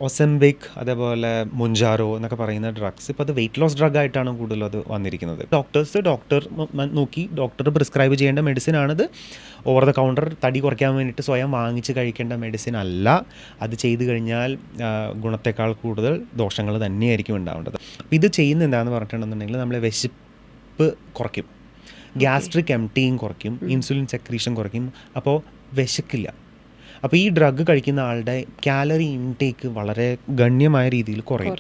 ഒസെംബിക് അതേപോലെ മുഞ്ചാറോ എന്നൊക്കെ പറയുന്ന ഡ്രഗ്സ് ഇപ്പോൾ അത് വെയിറ്റ് ലോസ് ഡ്രഗ് ആയിട്ടാണ് കൂടുതലും അത് വന്നിരിക്കുന്നത്. ഡോക്ടർ നോക്കി ഡോക്ടർ പ്രിസ്ക്രൈബ് ചെയ്യേണ്ട മെഡിസിൻ ആണിത്. ഓവർ ദ കൗണ്ടർ തടി കുറയ്ക്കാൻ വേണ്ടിയിട്ട് സ്വയം വാങ്ങിച്ച് കഴിക്കേണ്ട മെഡിസിൻ അല്ല. അത് ചെയ്തു കഴിഞ്ഞാൽ ഗുണത്തേക്കാൾ കൂടുതൽ ദോഷങ്ങൾ തന്നെയായിരിക്കും ഉണ്ടാവേണ്ടത്. അപ്പോൾ ഇത് ചെയ്യുന്ന എന്താണെന്ന് പറഞ്ഞിട്ടുണ്ടെന്നുണ്ടെങ്കിൽ നമ്മളെ വിശപ്പ് കുറയ്ക്കും, ഗ്യാസ്ട്രിക് എംറ്റിങ് കുറയ്ക്കും, ഇൻസുലിൻ സെക്രീഷൻ കുറയ്ക്കും. അപ്പോൾ വിശക്കില്ല. അപ്പോൾ ഈ ഡ്രഗ് കഴിക്കുന്ന ആളുടെ കാലറി ഇൻടേക്ക് വളരെ ഗണ്യമായ രീതിയിൽ കുറയും.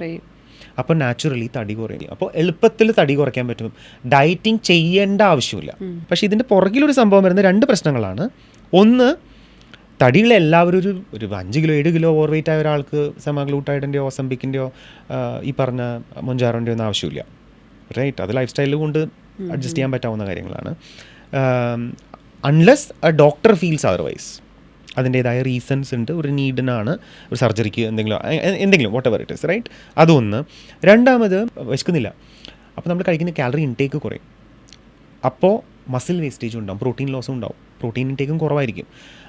അപ്പോൾ നാച്ചുറലി തടി കുറയും. അപ്പോൾ എളുപ്പത്തിൽ തടി കുറയ്ക്കാൻ പറ്റും, ഡയറ്റിങ് ചെയ്യേണ്ട ആവശ്യമില്ല. പക്ഷേ ഇതിൻ്റെ പുറകിലൊരു സംഭവം വരുന്ന 2 പ്രശ്നങ്ങളാണ്. ഒന്ന്, തടിയുള്ള എല്ലാവരും ഒരു 5 കിലോ 7 കിലോ ഓവർ വെയിറ്റ് ആയ ഒരാൾക്ക് സെമാഗ്ലൂട്ടൈഡിൻ്റെയോ ഒസംബിക്കിൻ്റെയോ ഈ പറഞ്ഞ മൊഞ്ചാറോൻ്റെയോ ഒന്നും ആവശ്യമില്ല, റൈറ്റ്? അത് ലൈഫ് സ്റ്റൈലിൽ കൊണ്ട് അഡ്ജസ്റ്റ് ചെയ്യാൻ പറ്റാവുന്ന കാര്യങ്ങളാണ്. Unless a doctor feels otherwise. അതിൻ്റേതായ റീസൺസ് ഉണ്ട്, ഒരു നീഡിനാണ്, ഒരു സർജറിക്ക് എന്തെങ്കിലും whatever it is, right? അതൊന്ന്. രണ്ടാമത്, വിശക്കുന്നില്ല, അപ്പോൾ നമ്മൾ കഴിക്കുന്ന കാലറി ഇൻടേക്ക് കുറയും. അപ്പോൾ മസിൽ വേസ്റ്റേജും ഉണ്ടാവും, പ്രോട്ടീൻ ലോസും ഉണ്ടാവും, പ്രോട്ടീൻ ഇൻടേക്കും കുറവായിരിക്കും.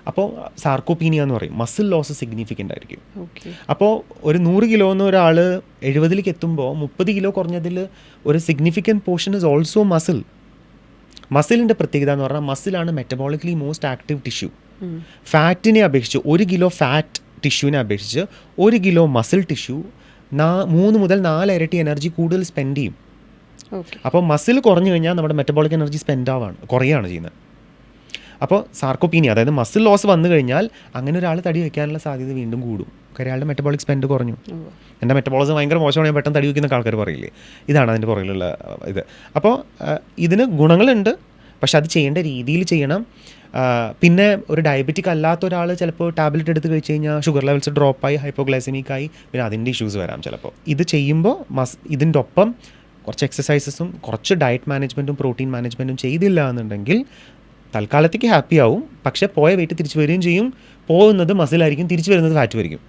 അപ്പോൾ സാർക്കോപീനിയ എന്ന് പറയും, മസിൽ ലോസ് സിഗ്നിഫിക്കൻ്റ് ആയിരിക്കും. അപ്പോൾ ഒരു 100 കിലോ എന്ന് ഒരാൾ 70ലേക്ക് എത്തുമ്പോൾ 30 കിലോ കുറഞ്ഞതിൽ ഒരു significant portion is also muscle. മസിലിൻ്റെ പ്രത്യേകത എന്ന് പറഞ്ഞാൽ മസിലാണ് മെറ്റബോളിക്കലി മോസ്റ്റ് ആക്റ്റീവ് ടിഷ്യൂ. ഫാറ്റിനെ അപേക്ഷിച്ച് 1 കിലോ ഫാറ്റ് ടിഷ്യൂവിനെ അപേക്ഷിച്ച് 1 കിലോ മസിൽ ടിഷ്യൂ 3 മുതൽ 4 ഇരട്ടി എനർജി കൂടുതൽ സ്പെൻഡ് ചെയ്യും. അപ്പോൾ മസിൽ കുറഞ്ഞു കഴിഞ്ഞാൽ നമ്മുടെ മെറ്റബോളിക് എനർജി കുറയുകയാണ് ചെയ്യുന്നത്. അപ്പോൾ സാർക്കോപീനിയ, അതായത് മസിൽ ലോസ് വന്നു കഴിഞ്ഞാൽ അങ്ങനെ ഒരാൾ തടി വയ്ക്കാനുള്ള സാധ്യത വീണ്ടും കൂടും. കാര്യം അയാളുടെ മെറ്റബോളിക് സ്പെൻഡ് കുറഞ്ഞു. എൻ്റെ മെറ്റബോളിസം ഭയങ്കര മോശമാണ്, ഞാൻ പെട്ടെന്ന് തടി വയ്ക്കുന്ന ആൾക്കാർ പറയില്ലേ, ഇതാണ് അതിൻ്റെ പുറകിലുള്ള ഇത്. അപ്പോൾ ഇതിന് ഗുണങ്ങളുണ്ട്, പക്ഷെ അത് ചെയ്യേണ്ട രീതിയിൽ ചെയ്യണം. പിന്നെ ഒരു ഡയബറ്റിക് അല്ലാത്ത ഒരാൾ ചിലപ്പോൾ ടാബ്ലറ്റ് എടുത്ത് കഴിച്ച് കഴിഞ്ഞാൽ ഷുഗർ ലെവൽസ് ഡ്രോപ്പായി, ഹൈപ്പോഗ്ലൈസമിക്കായി, പിന്നെ അതിൻ്റെ ഇഷ്യൂസ് വരാം ചിലപ്പോൾ. ഇത് ചെയ്യുമ്പോൾ ഇതിൻ്റെ ഒപ്പം കുറച്ച് എക്സസൈസസും കുറച്ച് ഡയറ്റ് മാനേജ്മെൻറ്റും പ്രോട്ടീൻ മാനേജ്മെൻറ്റും ചെയ്തില്ല എന്നുണ്ടെങ്കിൽ തൽക്കാലത്തേക്ക് ഹാപ്പി ആവും, പക്ഷേ പോയ വെയിറ്റ് തിരിച്ചു വരികയും ചെയ്യും. പോകുന്നത് മസിലായിരിക്കും, തിരിച്ചു വരുന്നത് ഫാറ്റ് ആയിരിക്കും.